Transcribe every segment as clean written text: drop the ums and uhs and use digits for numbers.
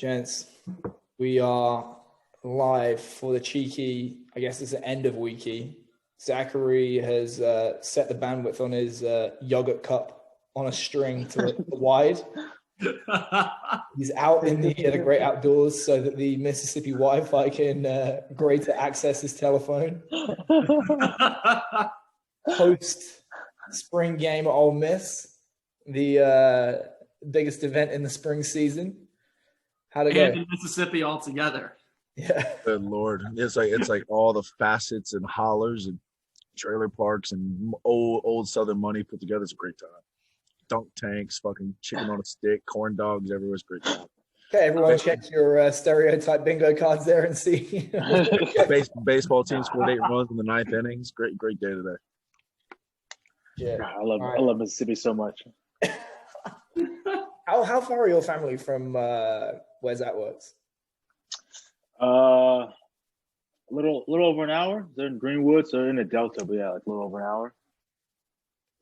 Gents, we are live for the cheeky, I guess it's the end of weeky. Zachary has set the bandwidth on his yogurt cup on a string to wide. He's out in the great outdoors so that the Mississippi Wi-Fi can greater access his telephone. Post spring game at Ole Miss, the biggest event in the spring season. How'd it go? And in Mississippi altogether. Yeah. Good Lord. It's like all the facets and hollers and trailer parks and old Southern money put together. It's a great time. Dunk tanks, fucking chicken on a stick, corn dogs everywhere. It's a great time. Okay, everyone check your stereotype bingo cards there and see. Baseball team scored 8 runs in the 9th innings. Great day today. Yeah. I love Mississippi so much. How far are your family from where Zach works? A little over an hour. They're in Greenwood, so they're in the Delta, but yeah, like a little over an hour.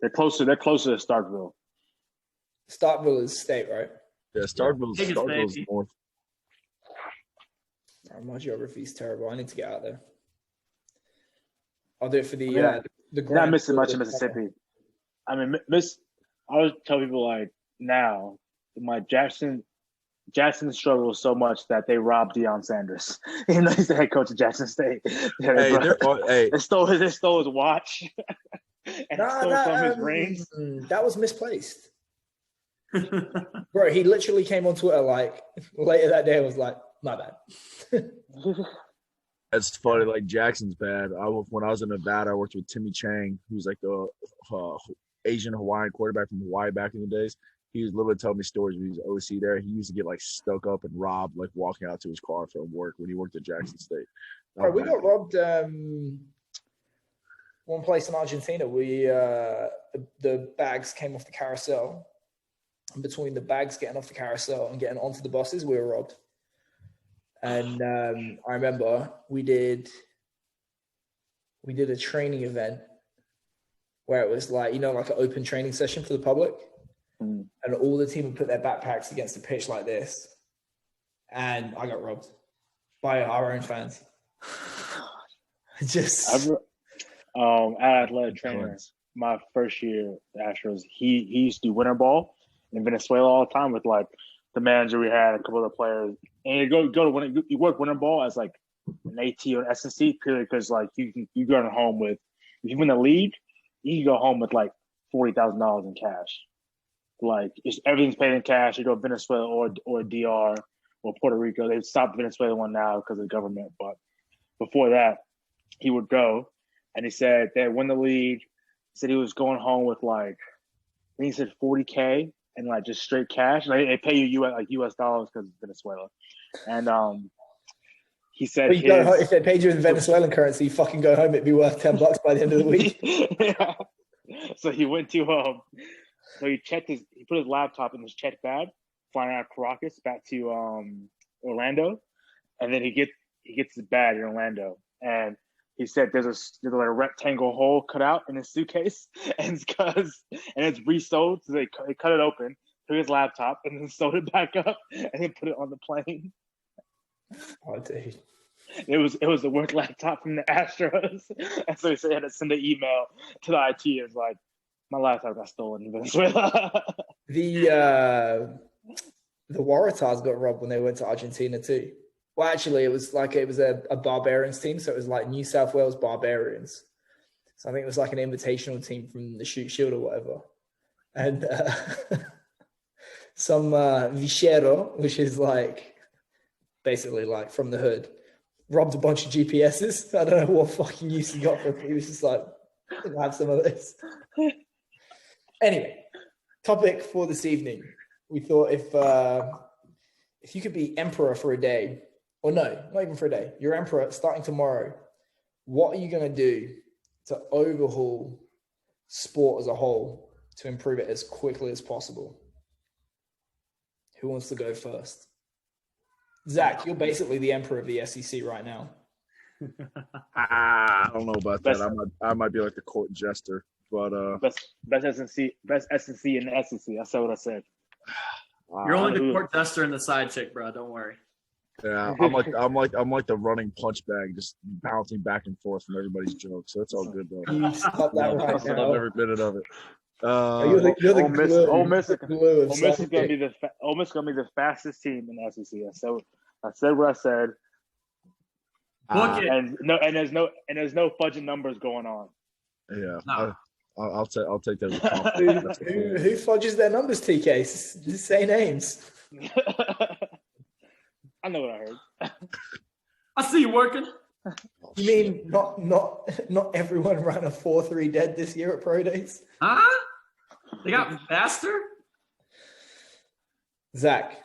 They're closer to Starkville. Starkville is state, right? Yeah, Starkville's north. My geography is terrible. I need to get out there. I'll do it for the not missing much of Mississippi. I mean, I always tell people like now, my Jackson struggles so much that they robbed Deion Sanders. He's the head coach of Jackson State. They stole his watch and stole some of his rings. That was misplaced. Bro, he literally came on Twitter like later that day and was like, my bad. That's funny. Like Jackson's bad. When I was in Nevada, I worked with Timmy Chang, who's like the Asian Hawaiian quarterback from Hawaii back in the days. He was literally telling me stories when he was OC there. He used to get like stuck up and robbed, like walking out to his car from work when he worked at Jackson State. Bro, we got robbed one place in Argentina. We the bags came off the carousel. And between the bags getting off the carousel and getting onto the buses, we were robbed. And I remember we did a training event where it was like, like an open training session for the public. And all the team would put their backpacks against the pitch like this. And I got robbed by our own fans. At athletic trainer, my first year at Astros, he used to do winter ball in Venezuela all the time with like the manager we had, a couple of players. And you work winter ball as like an AT or an SNC purely because like you go home with, if you win the league, you can go home with like $40,000 in cash. Like everything's paid in cash. You go to Venezuela or DR or Puerto Rico. They've stopped the Venezuela one now because of the government. But before that, he would go and he said they won the league. He said he was going home with like, I think he said $40K and like just straight cash. Like they pay you US dollars because it's Venezuela. And he said if they paid you in Venezuelan currency, you fucking go home, it'd be worth $10 by the end of the week. Yeah. So he went to so he put his laptop in his checked bag, flying out of Caracas back to Orlando, and then he gets his bag in Orlando, and he said there's like a rectangle hole cut out in his suitcase, and it's resold, so they cut it open, took his laptop, and then sewed it back up, and then put it on the plane. Oh, dude. It was the work laptop from the Astros, and so he said he had to send an email to the IT. It was like, my laptop got stolen in Venezuela. The Waratahs got robbed when they went to Argentina too. Well, actually, it was a Barbarians team, so it was like New South Wales Barbarians. So I think it was like an invitational team from the Shoot Shield or whatever. And some Vichero, which is like basically like from the hood, robbed a bunch of GPSs. I don't know what fucking use he got for it. He was just like, I'll have some of this. Anyway, topic for this evening. We thought if you could be emperor for a day, or no, not even for a day, you're emperor starting tomorrow, what are you going to do to overhaul sport as a whole to improve it as quickly as possible? Who wants to go first? Zach, you're basically the emperor of the SEC right now. I don't know about that. I might be like the court jester. But best SNC in the SEC. That's what I said. You're only the court jester and the side chick, bro. Don't worry. Yeah, I'm like the running punch bag, just bouncing back and forth from everybody's jokes. So it's all good though. You stop that right I now. love every minute of it. You're the Ole Miss, glue. Ole Miss, The glue of Ole Miss is gonna Sunday. be Ole Miss is gonna be the fastest team in the SEC. I said what I said, Book it. and there's no fudging numbers going on. Yeah, No. I'll take that as a Who, compliment. That's who, cool. who fudges their numbers, TK? Just say names. I know what I heard. I see you working. You mean not everyone ran a 4.3 dead this year at Pro Days? Huh? They got faster? Zach,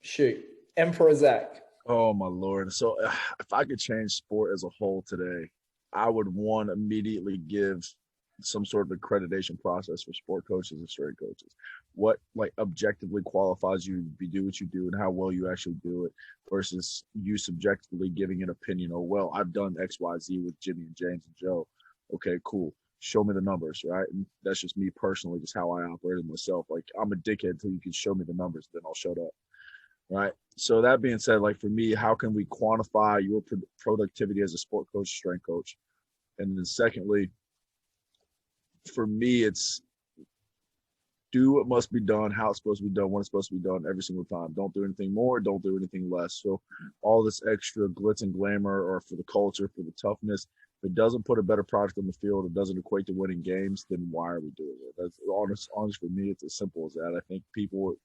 shoot. Emperor Zach. Oh my Lord! So if I could change sport as a whole today, I would immediately give some sort of accreditation process for sport coaches and strength coaches. What like objectively qualifies you to do what you do and how well you actually do it versus you subjectively giving an opinion. Oh, well, I've done X, Y, Z with Jimmy and James and Joe. Okay, cool. Show me the numbers, right? And that's just me personally, just how I operated myself. Like I'm a dickhead until you can show me the numbers, then I'll shut up. Right. So that being said, like for me, how can we quantify your productivity as a sport coach, strength coach? And then secondly, for me, it's do what must be done, how it's supposed to be done, when it's supposed to be done every single time. Don't do anything more, don't do anything less. So all this extra glitz and glamour or for the culture, for the toughness, if it doesn't put a better product on the field, it doesn't equate to winning games, then why are we doing it? That's honest for me, it's as simple as that. I think people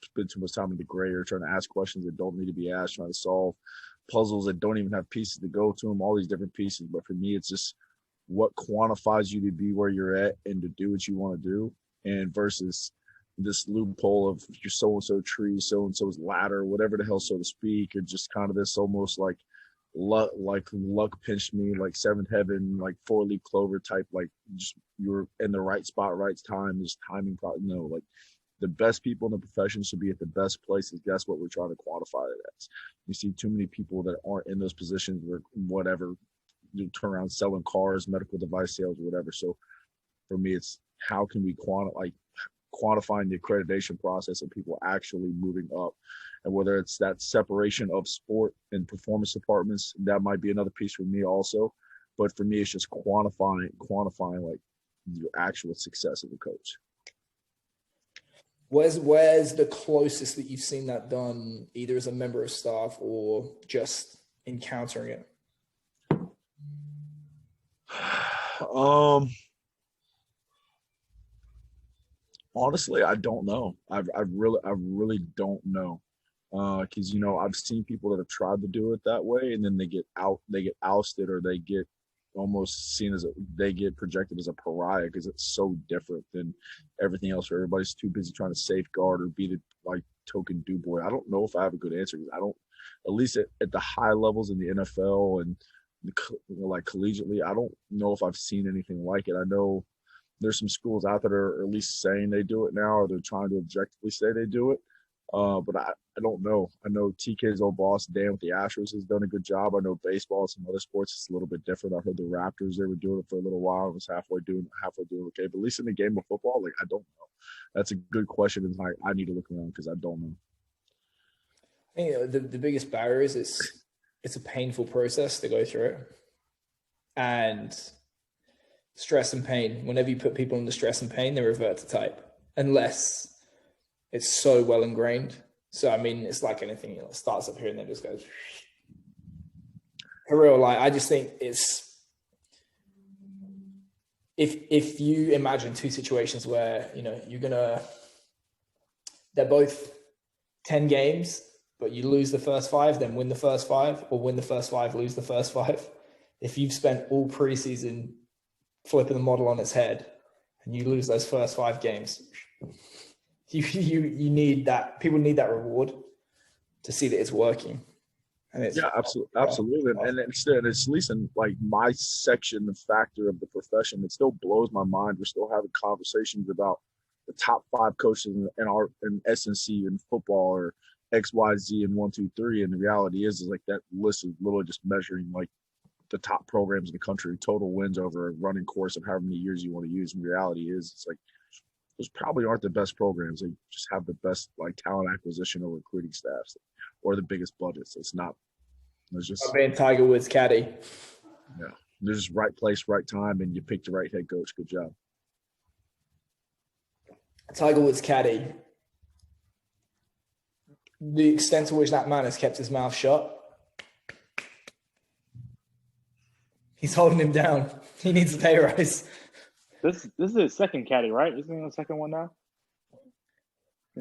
spend too much time in the gray area trying to ask questions that don't need to be asked, trying to solve puzzles that don't even have pieces to go to them, all these different pieces. But for me, it's just what quantifies you to be where you're at and to do what you want to do, and versus this loophole of your so-and-so tree, so-and-so's ladder, whatever the hell, so to speak, or just kind of this almost like luck pinched me, like seventh heaven, like four-leaf clover type, like just you're in the right spot, right time, just timing. No, like the best people in the profession should be at the best places. That's what we're trying to quantify it as. You see too many people that aren't in those positions where whatever, you turn around selling cars, medical device sales, or whatever. So for me, it's how can we quantifying the accreditation process and people actually moving up, and whether it's that separation of sport and performance departments, that might be another piece for me also. But for me, it's just quantifying like your actual success as a coach. Where's the closest that you've seen that done, either as a member of staff or just encountering it? Honestly, I don't know. I really don't know. Because I've seen people that have tried to do it that way, and then they get ousted, or they get almost seen as they get projected as a pariah because it's so different than everything else. Where everybody's too busy trying to safeguard or be the like token do boy. I don't know if I have a good answer because I don't, at least at the high levels in the NFL and like collegiately, I don't know if I've seen anything like it. I know there's some schools out there that are at least saying they do it now, or they're trying to objectively say they do it. But I don't know. I know TK's old boss, Dan with the Astros, has done a good job. I know baseball and some other sports, it's a little bit different. I heard the Raptors, they were doing it for a little while. It was halfway doing okay. But at least in the game of football, like, I don't know. That's a good question. And I need to look around because I don't know. I think the biggest barrier is it's a painful process to go through it. And stress and pain, whenever you put people under stress and pain, they revert to type, unless it's so well ingrained. So, I mean, it's like anything, it starts up here and then just goes. For real, like, I just think it's, if you imagine two situations where, they're both 10 games, but you lose the first 5, then win the first 5, or win the first 5, lose the first 5. If you've spent all preseason flipping the model on its head and you lose those first 5 games, you need that. People need that reward to see that it's working. And it's absolutely. And it's at least in like my section, the factor of the profession, it still blows my mind. We're still having conversations about the top 5 coaches in SNC in football, or XYZ and 1, 2, 3. And the reality is like that list is literally just measuring like the top programs in the country, total wins over a running course of however many years you want to use. And the reality is it's like those probably aren't the best programs. They just have the best like talent acquisition or recruiting staffs, or the biggest budgets. It's not. There's just I've been Tiger Woods caddy. yeah. There's just right place, right time, and you picked the right head coach. Good job. Tiger Woods caddy. The extent to which that man has kept his mouth shut. He's holding him down. He needs a pay rise. This is his second caddy, right? Isn't he the second one now?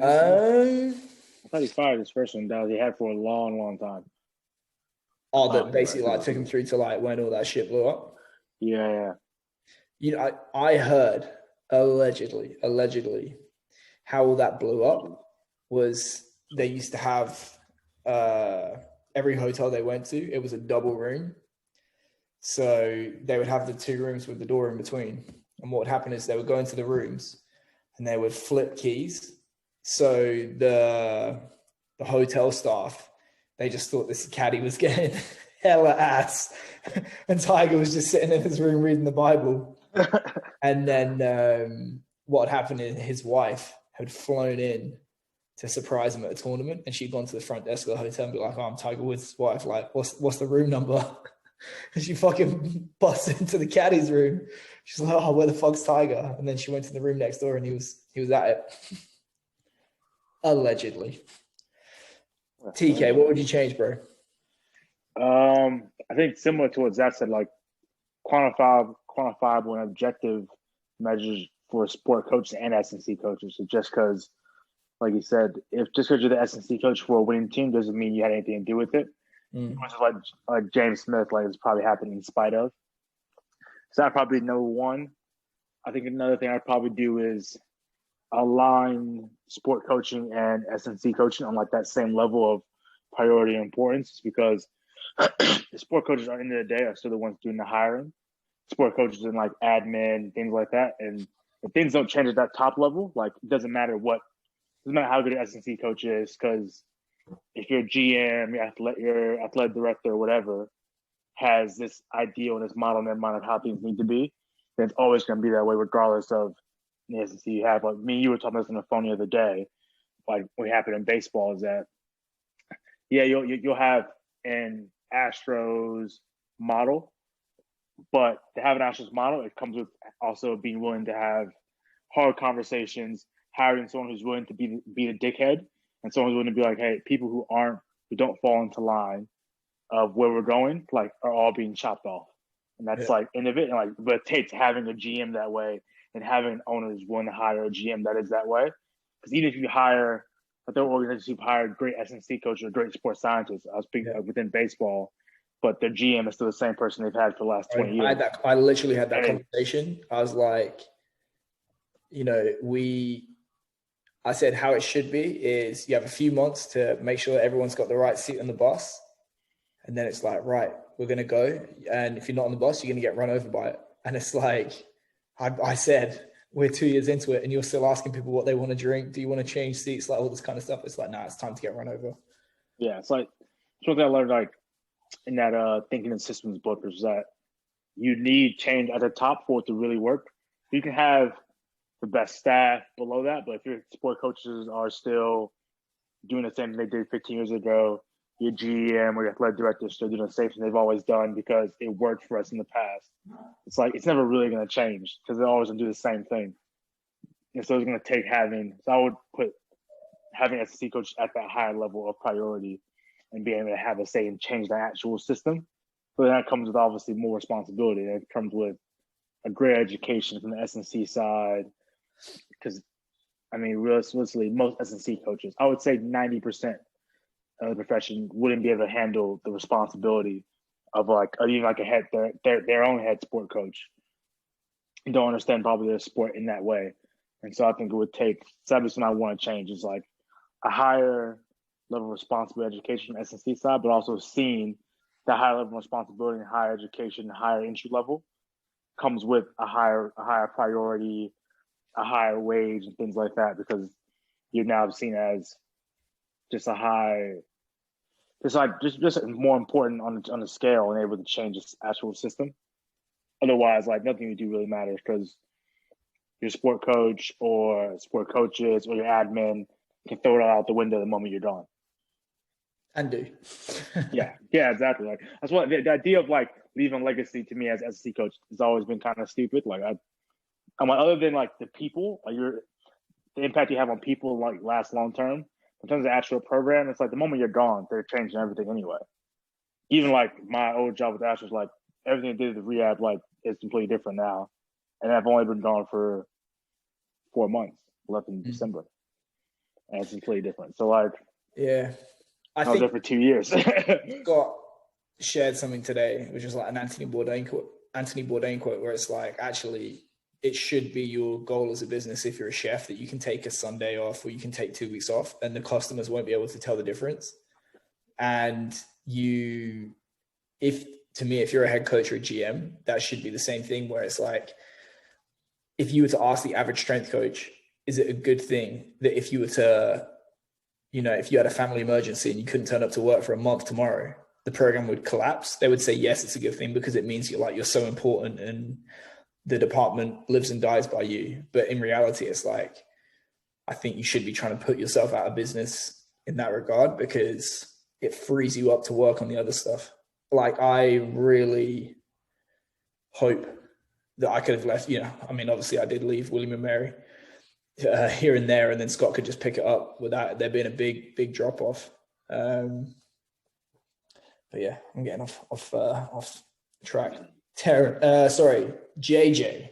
I I thought he fired his first one down. He had for a long, long time. that basically like took him through to like when all that shit blew up. Yeah. You know, I heard allegedly how all that blew up was they used to have every hotel they went to, it was a double room. So they would have the two rooms with the door in between. And what would happen is they would go into the rooms and they would flip keys. So the hotel staff, they just thought this caddy was getting hella ass. And Tiger was just sitting in his room reading the Bible. And then what happened is his wife had flown in to surprise him at a tournament. And she'd gone to the front desk of the hotel and be like, oh, I'm Tiger Woods' wife. Like, what's the room number? And she fucking busted into the caddy's room. She's like, oh, where the fuck's Tiger? And then she went to the room next door and he was at it. Allegedly. TK, what would you change, bro? I think similar to what Zach said, like quantifiable and objective measures for sport coaches and S&C coaches. So just because, like you said, if just because you're the S&C coach for a winning team doesn't mean you had anything to do with it. Which is like James Smith, like it's probably happening in spite of. So that probably number one. I think another thing I'd probably do is align sport coaching and S&C coaching on like that same level of priority and importance, because the sport coaches at the end of the day are still the ones doing the hiring. Sport coaches and like admin, things like that. And if things don't change at that top level, like it doesn't matter how good an S&C coach is, because if your GM, your athletic director, or whatever, has this ideal and this model in their mind of how things need to be, then it's always going to be that way, regardless of the SEC you have. Like me, you were talking about this on the phone the other day. Like what happened in baseball is that, yeah, you'll have an Astros model, but to have an Astros model, it comes with also being willing to have hard conversations, hiring someone who's willing to be the dickhead. And someone's going to be like, hey, people who don't fall into line of where we're going, like, are all being chopped off. And that's like end of it. And like, but it takes having a GM that way and having an owner who's willing to hire a GM that is that way. Because even if you hire, like there are organizations who've hired great S&C coaches or great sports scientists, I was speaking within baseball, but their GM is still the same person they've had for the last 20 years. I literally had that conversation. I was like, you know, I said how it should be is you have a few months to make sure everyone's got the right seat on the bus. And then it's like, right, we're going to go. And if you're not on the bus, you're going to get run over by it. And it's like, I said, we're 2 years into it and you're still asking people what they want to drink. Do you want to change seats? Like all this kind of stuff. It's like, nah, it's time to get run over. Yeah. It's like something I learned like in that Thinking in Systems book is that you need change at the top for it to really work. You can have the best staff below that, but if your sport coaches are still doing the same thing they did 15 years ago, your GM or your athletic director is still doing the same thing they've always done because it worked for us in the past. It's like it's never really going to change because they're always going to do the same thing. And so it's going to take so I would put having a SEC coach at that higher level of priority and being able to have a say and change the actual system. But that comes with obviously more responsibility. It comes with a great education from the S&C side. Because, I mean, realistically, most S&C coaches, I would say 90% of the profession wouldn't be able to handle the responsibility of even like their own head sport coach. And don't understand probably their sport in that way. And so I think it would take, that's what I want to change is like a higher level of responsibility education on the S&C side, but also seeing that higher level of responsibility and higher education, higher entry level comes with a higher priority, a higher wage and things like that, because you're now seen as just just more important on the scale and able to change this actual system. Otherwise, like nothing you do really matters because your sport coach or sport coaches or your admin can throw it all out the window the moment you're gone. And do. Yeah, exactly. Like that's what the idea of like leaving legacy to me as SC coach has always been kind of stupid. Like I'm like, other than like the people, like the impact you have on people like lasts long term. In terms of the actual program, it's like the moment you're gone, they're changing everything anyway. Even like my old job with Astros, like everything I did at the rehab, like is completely different now. And I've only been gone for 4 months, left in December. And it's completely different. So like, yeah, I was there for 2 years. Scott shared something today, which is like an Anthony Bourdain quote, where it's like, actually, it should be your goal as a business, if you're a chef, that you can take a Sunday off or you can take 2 weeks off and the customers won't be able to tell the difference. And if you're a head coach or a GM, that should be the same thing, where it's like, if you were to ask the average strength coach, is it a good thing that if you were to, if you had a family emergency and you couldn't turn up to work for a month tomorrow, the program would collapse? They would say, yes, it's a good thing because it means you're so important and the department lives and dies by you. But in reality, it's like, I think you should be trying to put yourself out of business in that regard, because it frees you up to work on the other stuff. Like, I really hope that I could have left, obviously I did leave William and Mary here and there, and then Scott could just pick it up without there being a big drop off. But yeah, I'm getting off track. JJ,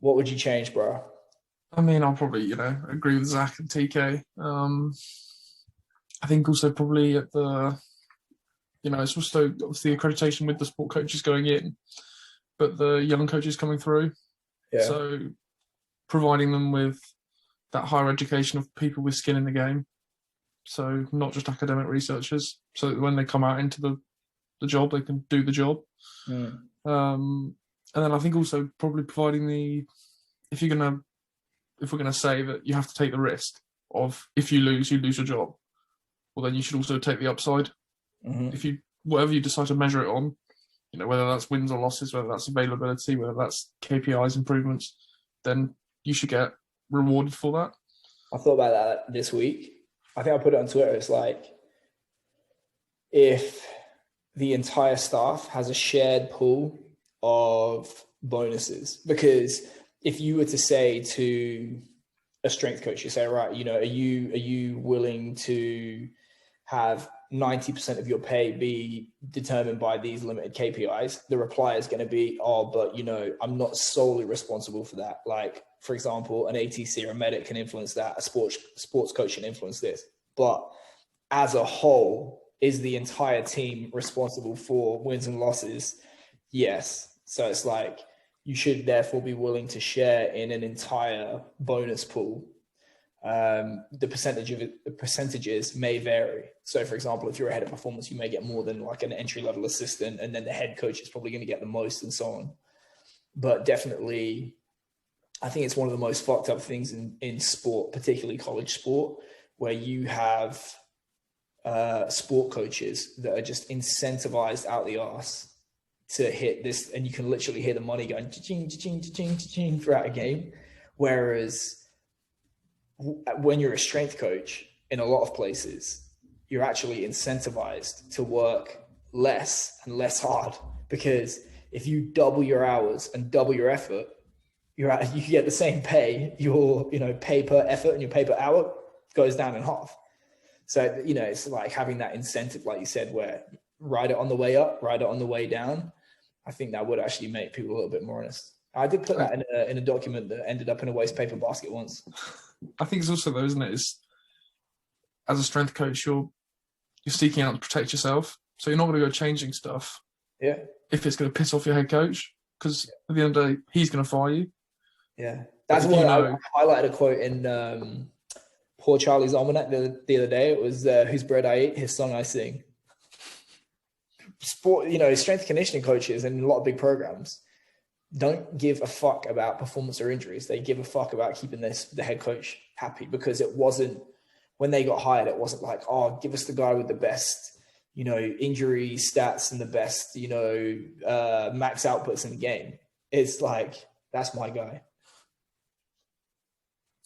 what would you change, bro? I mean, I'll probably, agree with Zach and TK. I think also probably at the, it's also obviously accreditation with the sport coaches going in, but the young coaches coming through. Yeah. So providing them with that higher education of people with skin in the game. So not just academic researchers, so that when they come out into the job, they can do the job. And then I think also probably providing if we're gonna say that you have to take the risk of, if you lose your job, well then you should also take the upside. If whatever you decide to measure it on, whether that's wins or losses, whether that's availability, whether that's KPIs improvements, then you should get rewarded for that. I thought about that this week. I think I put it on Twitter. It's like, if the entire staff has a shared pool of bonuses, because if you were to say to a strength coach, you say, right, are you willing to have 90% of your pay be determined by these limited KPIs? The reply is going to be, oh, but I'm not solely responsible for that. Like, for example, an ATC or a medic can influence that. A sports coach can influence this. But as a whole, is the entire team responsible for wins and losses? Yes. So it's like, you should therefore be willing to share in an entire bonus pool. The percentages may vary. So for example, if you're a head of performance, you may get more than like an entry-level assistant, and then the head coach is probably going to get the most, and so on. But definitely, I think it's one of the most fucked up things in sport, particularly college sport, where you have sport coaches that are just incentivized out the arse to hit this, and you can literally hear the money going cha-ching, cha-ching, cha-ching, cha-ching throughout a game. Whereas when you're a strength coach, in a lot of places, you're actually incentivized to work less and less hard, because if you double your hours and double your effort, you get the same pay. Your pay per effort and your pay per hour goes down in half. So it's like having that incentive, like you said, where ride it on the way up, ride it on the way down. I think that would actually make people a little bit more honest. I did put that in a document that ended up in a waste paper basket once. I think it's also though, isn't it? Is as a strength coach, you're seeking out to protect yourself, so you're not going to go changing stuff. Yeah. If it's going to piss off your head coach, because at the end of the day, he's going to fire you. Yeah, that's why I highlighted a quote in Poor Charlie's Almanac the other day. It was "Whose bread I eat, his song I sing." Sport, strength conditioning coaches and a lot of big programs don't give a fuck about performance or injuries. They give a fuck about keeping the head coach happy, because it wasn't, when they got hired, it wasn't like, oh, give us the guy with the best, injury stats and the best, max outputs in the game. It's like, that's my guy.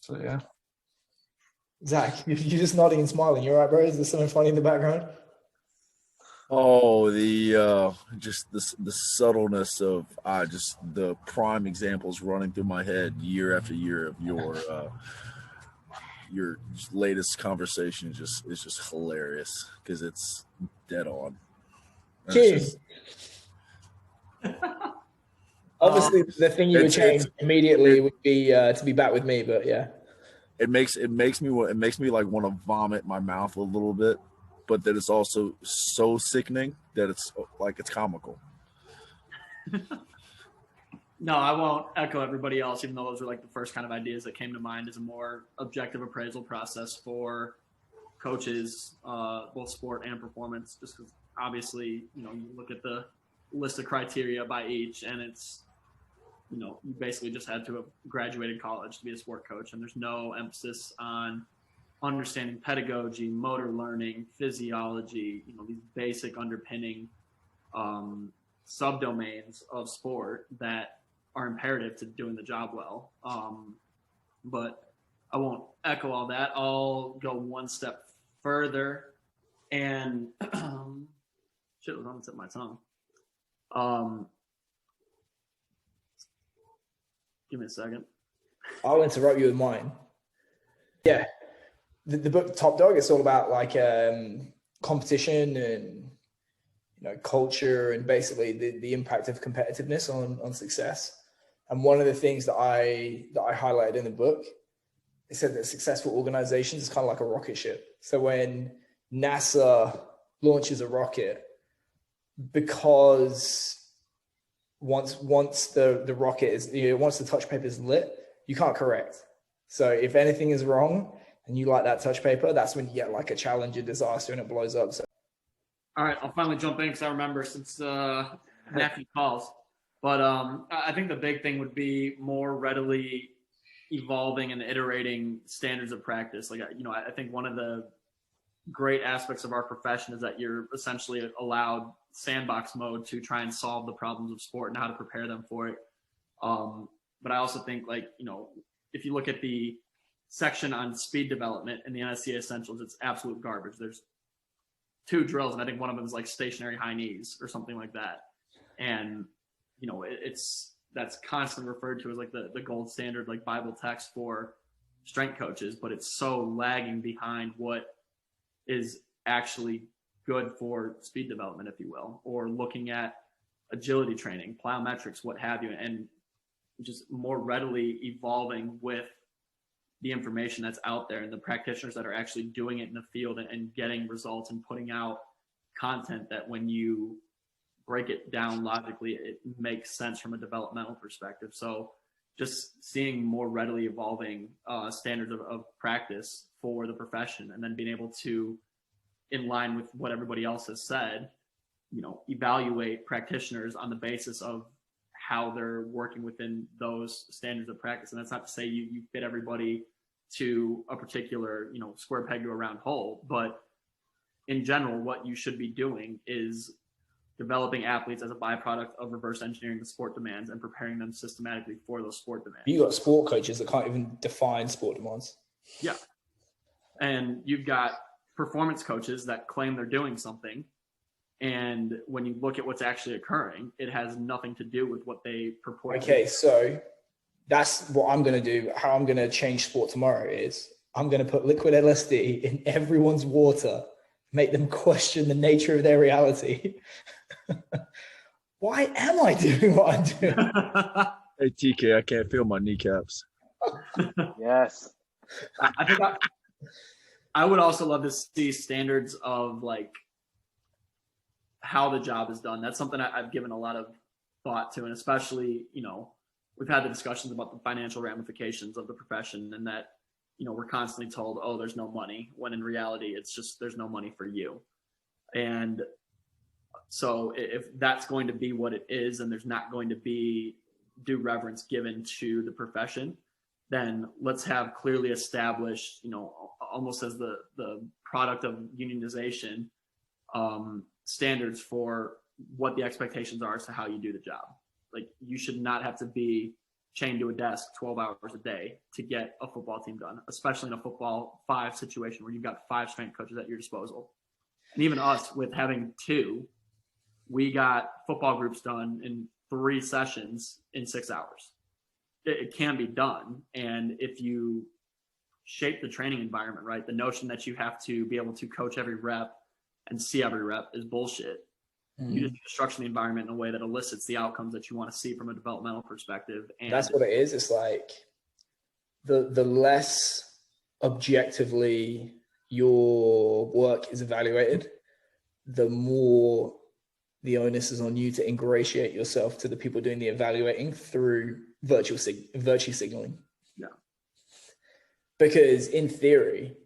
So yeah. Zach, you're just nodding and smiling. You all right, bro? Is there something funny in the background? Oh, the just the subtleness of just the prime examples running through my head year after year of your latest conversation is just hilarious because it's dead on. Q. Obviously, the thing you would change immediately would be to be back with me, but yeah. It makes me like want to vomit my mouth a little bit, but that it's also so sickening that it's like it's comical. No, I won't echo everybody else, even though those were like the first kind of ideas that came to mind as a more objective appraisal process for coaches, both sport and performance. Just because obviously, you look at the list of criteria by each, and it's, you basically just had to have graduated college to be a sport coach, and there's no emphasis on understanding pedagogy, motor learning, physiology, these basic underpinning subdomains of sport that are imperative to doing the job well. But I won't echo all that. I'll go one step further and shit was on the tip of my tongue. Give me a second. I'll interrupt you with mine. Yeah. The book Top Dog, it's all about like competition and culture and basically the impact of competitiveness on success. And one of the things that I highlighted in the book, it said that successful organizations is kind of like a rocket ship. So when NASA launches a rocket, because once the rocket is, once the touch paper is lit, you can't correct. So if anything is wrong and you light that touch paper, that's when you get like a challenge, a disaster, and it blows up. So. All right, I'll finally jump in because I remember since Matthew calls. But I think the big thing would be more readily evolving and iterating standards of practice. Like, I think one of the great aspects of our profession is that you're essentially allowed sandbox mode to try and solve the problems of sport and how to prepare them for it. But I also think, if you look at the section on speed development in the NSCA Essentials, it's absolute garbage. There's 2 drills, and I think one of them is like stationary high knees or something like that. And, that's constantly referred to as like the gold standard, like Bible text for strength coaches, but it's so lagging behind what is actually good for speed development, if you will, or looking at agility training, plyometrics, what have you, and just more readily evolving with the information that's out there and the practitioners that are actually doing it in the field and getting results and putting out content that when you break it down logically, it makes sense from a developmental perspective. So just seeing more readily evolving standards of practice for the profession, and then being able to, in line with what everybody else has said, evaluate practitioners on the basis of how they're working within those standards of practice. And that's not to say you fit everybody to a particular, square peg to a round hole, but in general, what you should be doing is developing athletes as a byproduct of reverse engineering the sport demands and preparing them systematically for those sport demands. You got sport coaches that can't even define sport demands. Yeah. And you've got performance coaches that claim they're doing something, and when you look at what's actually occurring, it has nothing to do with what they purport. Okay, so that's what I'm going to do. How I'm going to change sport tomorrow is I'm going to put liquid LSD in everyone's water, make them question the nature of their reality. Why am I doing what I'm doing? Hey, TK, I can't feel my kneecaps. Yes. I think I would also love to see standards of like how the job is done. That's something I've given a lot of thought to, and especially, we've had the discussions about the financial ramifications of the profession, and that, we're constantly told, oh, there's no money, when in reality, it's just, there's no money for you. And so if that's going to be what it is, and there's not going to be due reverence given to the profession, then let's have clearly established, almost as the product of unionization, standards for what the expectations are as to how you do the job. Like, you should not have to be chained to a desk 12 hours a day to get a football team done, especially in a football 5 situation where you've got 5 strength coaches at your disposal. And even us with having 2, we got football groups done in 3 sessions in 6 hours. It can be done. And if you shape the training environment right, the notion that you have to be able to coach every rep and see every rep is bullshit. You just need to structure the environment in a way that elicits the outcomes that you want to see from a developmental perspective. And that's what it is. It's like the less objectively your work is evaluated, the more the onus is on you to ingratiate yourself to the people doing the evaluating through virtue signaling. Yeah. Because in theory,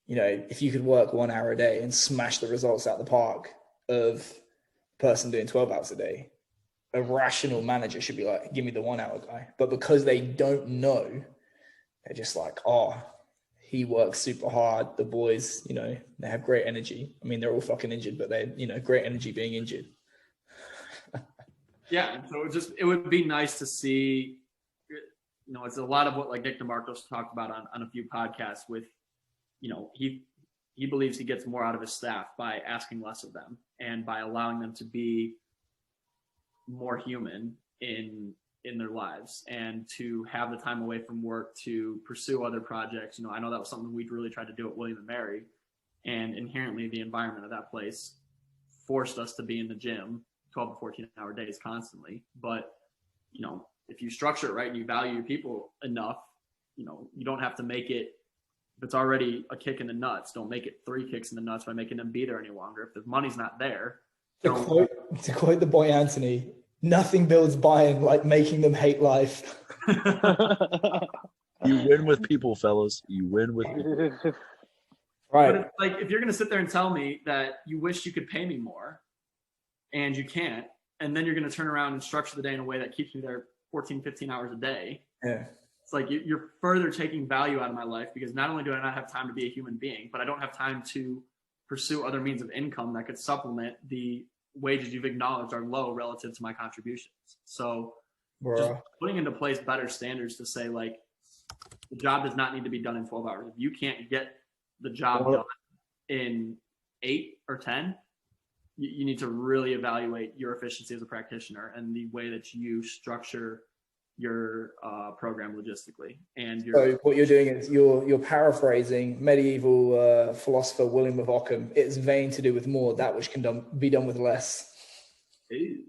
if you could work 1 hour a day and smash the results out the park of a person doing 12 hours a day, a rational manager should be like, give me the 1 hour guy. But because they don't know, they're just like, oh, he works super hard. The boys, they have great energy. I mean, they're all fucking injured, but they, great energy being injured. Yeah. So it would be nice to see, it's a lot of what like Nick DeMarcos talked about on a few podcasts with, he believes he gets more out of his staff by asking less of them and by allowing them to be more human in their lives and to have the time away from work to pursue other projects. I know that was something we really tried to do at William and Mary, and inherently the environment of that place forced us to be in the gym 12 to 14 hour days constantly. But, if you structure it right and you value your people enough, you don't have to make it, if it's already a kick in the nuts, don't make it 3 kicks in the nuts by making them be there any longer. If the money's not there. To quote the boy Anthony, nothing builds buy-in like making them hate life. You win with people, fellas. You win with people. Right. But like, if you're going to sit there and tell me that you wish you could pay me more and you can't, and then you're going to turn around and structure the day in a way that keeps me there 14, 15 hours a day. Yeah. It's like you're further taking value out of my life because not only do I not have time to be a human being, but I don't have time to pursue other means of income that could supplement the wages you've acknowledged are low relative to my contributions. So just putting into place better standards to say, like, the job does not need to be done in 12 hours. If you can't get the job done in 8 or 10, you need to really evaluate your efficiency as a practitioner and the way that you structure your program logistically. And so what you're doing is you're paraphrasing medieval philosopher William of Ockham. It's vain to do with more that which can be done with less. Ooh.